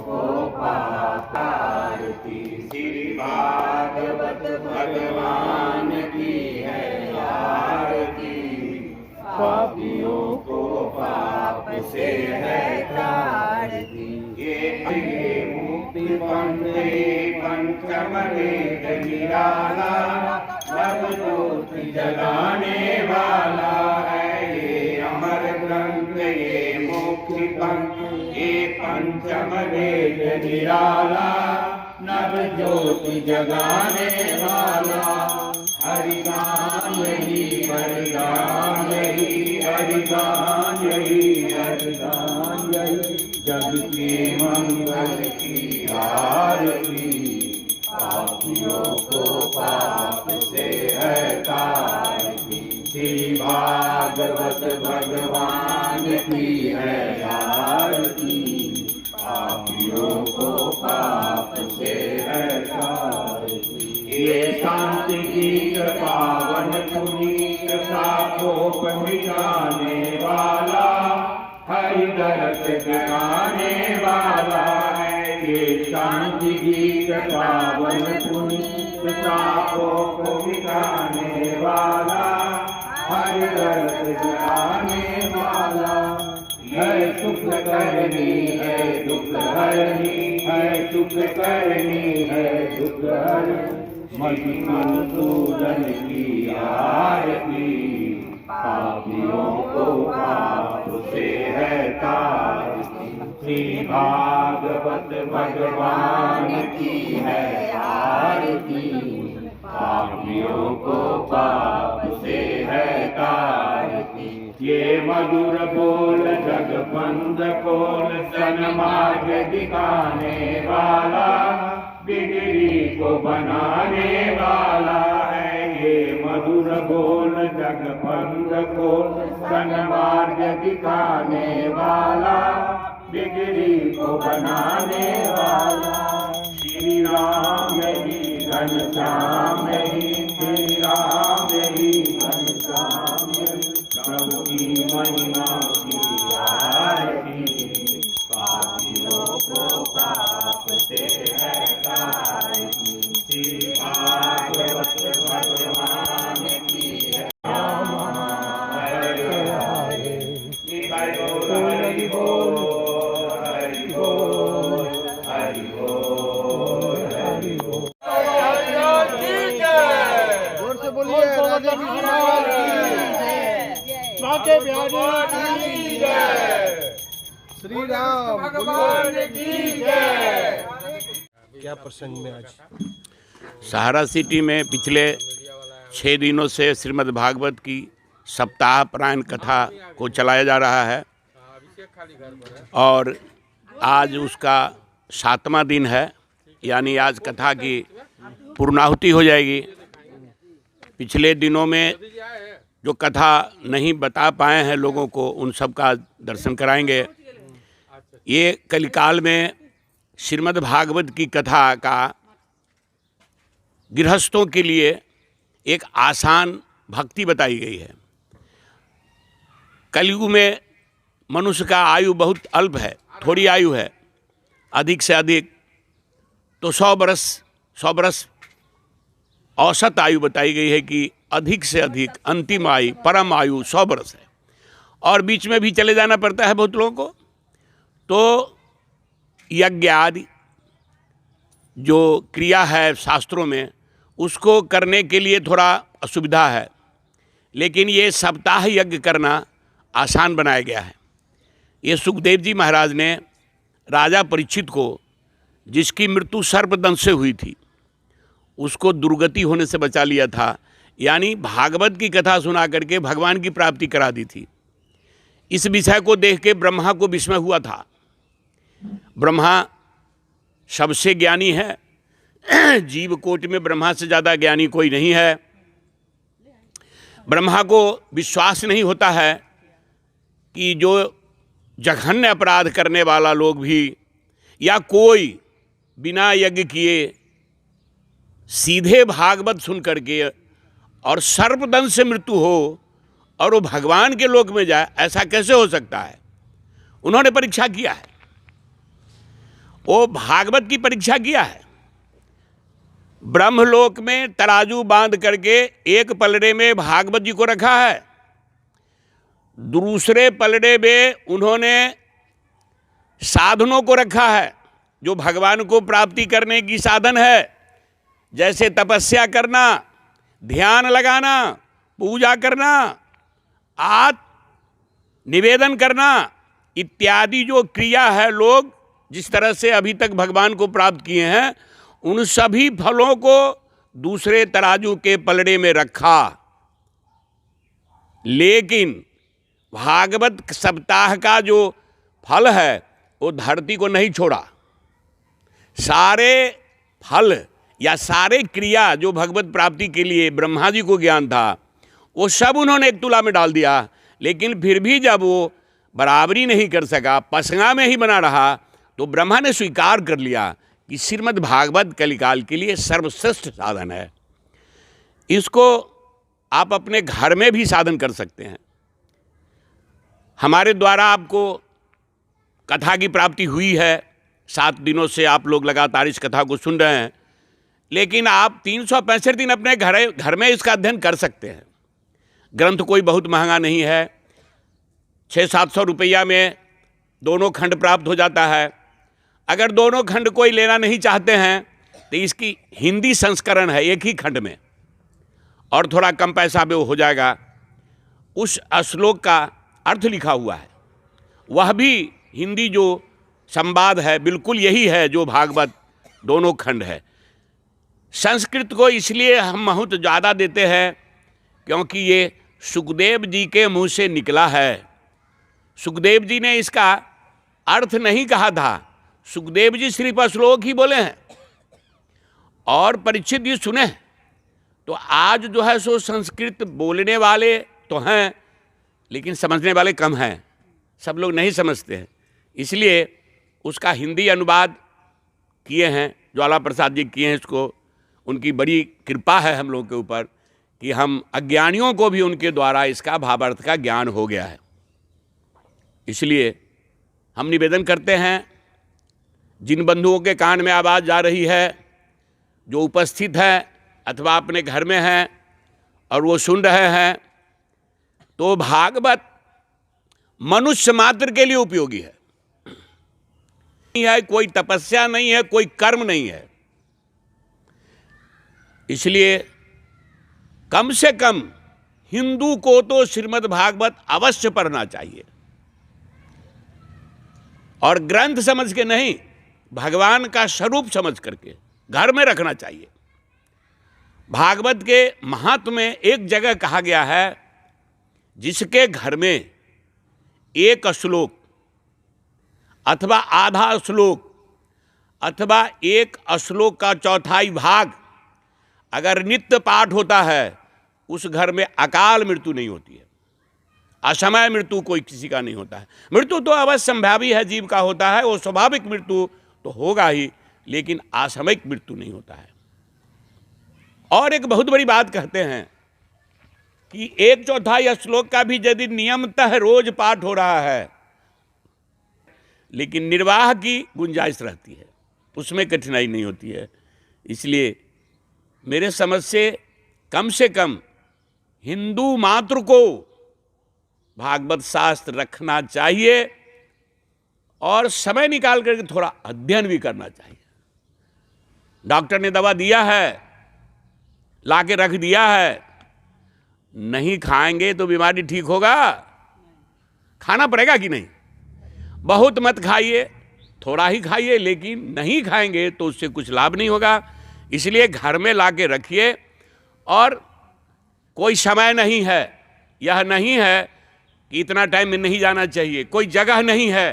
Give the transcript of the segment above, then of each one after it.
को पाप आरती। श्री भागवत भगवान की है आरती। पापियों को पाप से है तारती। ये मुक्ति पंथ पंचम वेद निराला, नवज्योति जगाने वाला है ये अमर ग्रंथ। ये मुक्ति पंथ ये पंचम वेद निराला, नवज्योति जगाने वाला। हरिनाम यही हरिनाम यही हरिनाम यही हरिनाम यही, जग के मंगल की आरती। पापियों को पाप से है तारती। श्री भागवत भगवान की है आरती। पापियों को पाप से है तारती। ये शांति गीत पावन पुनीत पापों मिटाने वाला, हरि दरस दिखाने वाला है ये शांति गीत पावन पुनीत पापों को मिटाने वाला, हरि दरस दिखाने वाला। है सुख करनी है दुख हरनी, है सुख करनी है दुख हरनी। मधुसूदन की आरती। पापियों को पाप से है तारती। श्री भागवत भगवान की है आरती। पापियों को पाप से है तारती। ये मधुर बोल जगबंद बोल, सन्मार्ग दिखाने वाला, बिगड़ी को बनाने वाला है ये मधुर बोल जगबंद बोल, सन्मार्ग दिखाने वाला, बिगड़ी को बनाने वाला। श्री राम ही घनश्याम ही, श्री राम ही घनश्याम ही, प्रभु की महिमा की आरती। पापियों को पाप से है तारती। श्री भागवत भगवान की है हरे हरे। हरि बोल हरि बोल हरि बोल हरि बोल। जोर से बोलिए राजा विश्वनाथ की जय। श्री राम भगवान की जय। क्या प्रसंग में आज सहारा सिटी में पिछले 6 दिनों से श्रीमद् भागवत की सप्ताह पारायण कथा को चलाया जा रहा है और आज उसका 7वां दिन है, यानी आज कथा की पूर्णाहुति हो जाएगी। पिछले दिनों में जो कथा नहीं बता पाए हैं लोगों को, उन सब का दर्शन कराएंगे। ये कलिकाल में श्रीमद् भागवत की कथा का गृहस्थों के लिए एक आसान भक्ति बताई गई है। कलयुग में मनुष्य का आयु बहुत अल्प है, थोड़ी आयु है। अधिक से अधिक तो 100 बरस औसत आयु बताई गई है कि अधिक से अधिक अंतिम आयु परम आयु 100 बरस है, और बीच में भी चले जाना पड़ता है बहुत लोगों को। तो यज्ञ आदि जो क्रिया है शास्त्रों में, उसको करने के लिए थोड़ा असुविधा है, लेकिन ये सप्ताह यज्ञ करना आसान बनाया गया है। ये सुखदेव जी महाराज ने राजा परीक्षित को, जिसकी मृत्यु सर्पदंश से हुई थी, उसको दुर्गति होने से बचा लिया था, यानी भागवत की कथा सुना करके भगवान की प्राप्ति करा दी थी। इस विषय को देख के ब्रह्मा को विस्मय हुआ था। ब्रह्मा सबसे ज्ञानी है, जीव कोटि में ब्रह्मा से ज़्यादा ज्ञानी कोई नहीं है। ब्रह्मा को विश्वास नहीं होता है कि जो जघन्य अपराध करने वाला लोग भी या कोई बिना यज्ञ किए सीधे भागवत सुन करके और सर्पदंश से मृत्यु हो और वो भगवान के लोक में जाए, ऐसा कैसे हो सकता है। उन्होंने परीक्षा किया है वो भागवत की परीक्षा किया है। ब्रह्मलोक में तराजू बांध करके एक पलड़े में भागवत जी को रखा है, दूसरे पलड़े में उन्होंने साधनों को रखा है जो भगवान को प्राप्ति करने की साधन है, जैसे तपस्या करना, ध्यान लगाना, पूजा करना, निवेदन करना इत्यादि जो क्रिया है, लोग जिस तरह से अभी तक भगवान को प्राप्त किए हैं, उन सभी फलों को दूसरे तराजू के पलड़े में रखा। लेकिन भागवत सप्ताह का जो फल है वो धरती को नहीं छोड़ा। सारे फल या सारे क्रिया जो भगवत प्राप्ति के लिए ब्रह्मा जी को ज्ञान था, वो सब उन्होंने एक तुला में डाल दिया। लेकिन फिर भी जब वो बराबरी नहीं कर सका, पसंगा में ही बना रहा, तो ब्रह्मा ने स्वीकार कर लिया कि श्रीमद् भागवत कलिकाल के लिए सर्वश्रेष्ठ साधन है। इसको आप अपने घर में भी साधन कर सकते हैं। हमारे द्वारा आपको कथा की प्राप्ति हुई है, 7 दिनों से आप लोग लगातार इस कथा को सुन रहे हैं, लेकिन आप 365 दिन अपने घर में इसका अध्ययन कर सकते हैं। ग्रंथ कोई बहुत महंगा नहीं है, 600-700 रुपया में दोनों खंड प्राप्त हो जाता है। अगर दोनों खंड कोई लेना नहीं चाहते हैं तो इसकी हिंदी संस्करण है एक ही खंड में, और थोड़ा कम पैसा में वो हो जाएगा। उस श्लोक का अर्थ लिखा हुआ है, वह भी हिंदी जो संवाद है बिल्कुल यही है जो भागवत दोनों खंड है। संस्कृत को इसलिए हम महत्व ज़्यादा देते हैं क्योंकि ये सुखदेव जी के मुंह से निकला है। सुखदेव जी ने इसका अर्थ नहीं कहा था, सुखदेव जी सिर्फ श्लोक ही बोले हैं और परीक्षित जी सुने। तो आज जो है सो संस्कृत बोलने वाले तो हैं, लेकिन समझने वाले कम हैं, सब लोग नहीं समझते हैं। इसलिए उसका हिंदी अनुवाद किए हैं, ज्वाला प्रसाद जी किए हैं इसको। उनकी बड़ी कृपा है हम लोगों के ऊपर कि हम अज्ञानियों को भी उनके द्वारा इसका भावार्थ का ज्ञान हो गया है। इसलिए हम निवेदन करते हैं, जिन बंधुओं के कान में आवाज़ जा रही है, जो उपस्थित है अथवा अपने घर में हैं और वो सुन रहे हैं, तो भागवत मनुष्य मात्र के लिए उपयोगी है। कोई तपस्या नहीं है, कोई कर्म नहीं है। इसलिए कम से कम हिंदू को तो श्रीमद् भागवत अवश्य पढ़ना चाहिए, और ग्रंथ समझ के नहीं, भगवान का स्वरूप समझ करके घर में रखना चाहिए। भागवत के महात्म्य में एक जगह कहा गया है, जिसके घर में एक श्लोक अथवा आधा श्लोक अथवा एक श्लोक का चौथाई भाग अगर नित्य पाठ होता है, उस घर में अकाल मृत्यु नहीं होती है। असमय मृत्यु कोई किसी का नहीं होता है। मृत्यु तो अवश्य संभावी है, जीव का होता है, वो स्वाभाविक मृत्यु तो होगा ही, लेकिन असामयिक मृत्यु नहीं होता है। और एक बहुत बड़ी बात कहते हैं कि 1/4 श्लोक का भी यदि नियमतः रोज पाठ हो रहा है, लेकिन निर्वाह की गुंजाइश रहती है, उसमें कठिनाई नहीं होती है। इसलिए मेरे समझ से कम हिंदू मात्र को भागवत शास्त्र रखना चाहिए और समय निकाल करके थोड़ा अध्ययन भी करना चाहिए। डॉक्टर ने दवा दिया है, ला के रख दिया है, नहीं खाएंगे तो बीमारी ठीक होगा? खाना पड़ेगा कि नहीं? बहुत मत खाइए, थोड़ा ही खाइए, लेकिन नहीं खाएंगे तो उससे कुछ लाभ नहीं होगा। इसलिए घर में ला के रखिए। और कोई समय नहीं है, यह नहीं है कि इतना टाइम में नहीं जाना चाहिए, कोई जगह नहीं है।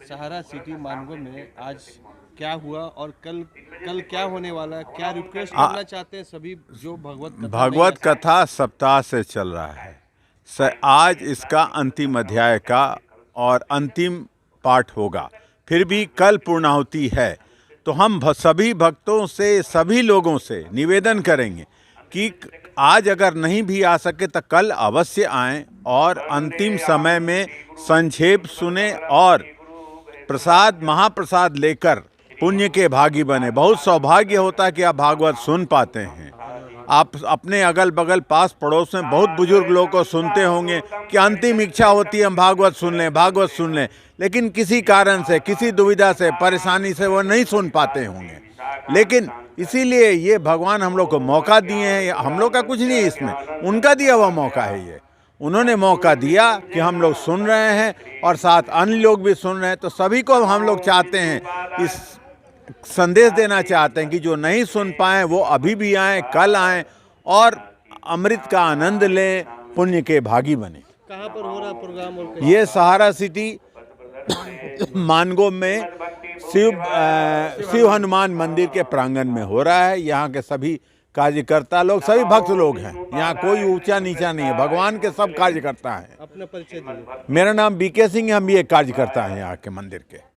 सहारा सिटी मानगो में आज क्या हुआ और कल क्या होने वाला है? क्या रिक्वेस्ट करना चाहते हैं सभी जो भगवत कथा सप्ताह से चल रहा है? आज इसका अंतिम अध्याय का और अंतिम पाठ होगा, फिर भी कल पूर्णाहुति है। तो हम सभी भक्तों से, सभी लोगों से निवेदन करेंगे कि आज अगर नहीं भी आ सके तो कल अवश्य आएं और अंतिम समय में संक्षेप सुने और प्रसाद महाप्रसाद लेकर पुण्य के भागी बने। बहुत सौभाग्य होता है कि आप भागवत सुन पाते हैं। आप अपने अगल बगल पास पड़ोस में बहुत बुजुर्ग लोगों को सुनते होंगे कि अंतिम इच्छा होती है हम भागवत सुन लें, लेकिन किसी कारण से, किसी दुविधा से, परेशानी से वो नहीं सुन पाते होंगे। लेकिन इसीलिए ये भगवान हम लोग को मौका दिए हैं। हम लोग का कुछ नहीं है इसमें, उनका दिया हुआ मौका है ये। उन्होंने मौका दिया कि हम लोग सुन रहे हैं और साथ अन्य लोग भी सुन रहे हैं। तो सभी को हम लोग चाहते हैं, इस संदेश देना चाहते हैं कि जो नहीं सुन पाए वो अभी भी आएँ, कल आएँ और अमृत का आनंद लें, पुण्य के भागी बने। कहाँ पर हो रहा प्रोग्राम? और ये सहारा सिटी मानगो में शिव हनुमान मंदिर के प्रांगण में हो रहा है। यहाँ के सभी कार्यकर्ता लोग, सभी भक्त लोग हैं। यहाँ कोई ऊंचा नीचा नहीं है, भगवान के सब कार्यकर्ता हैं। अपना परिचय दीजिए। मेरा नाम बीके सिंह है, हम भी एक कार्यकर्ता हैं यहाँ के मंदिर के।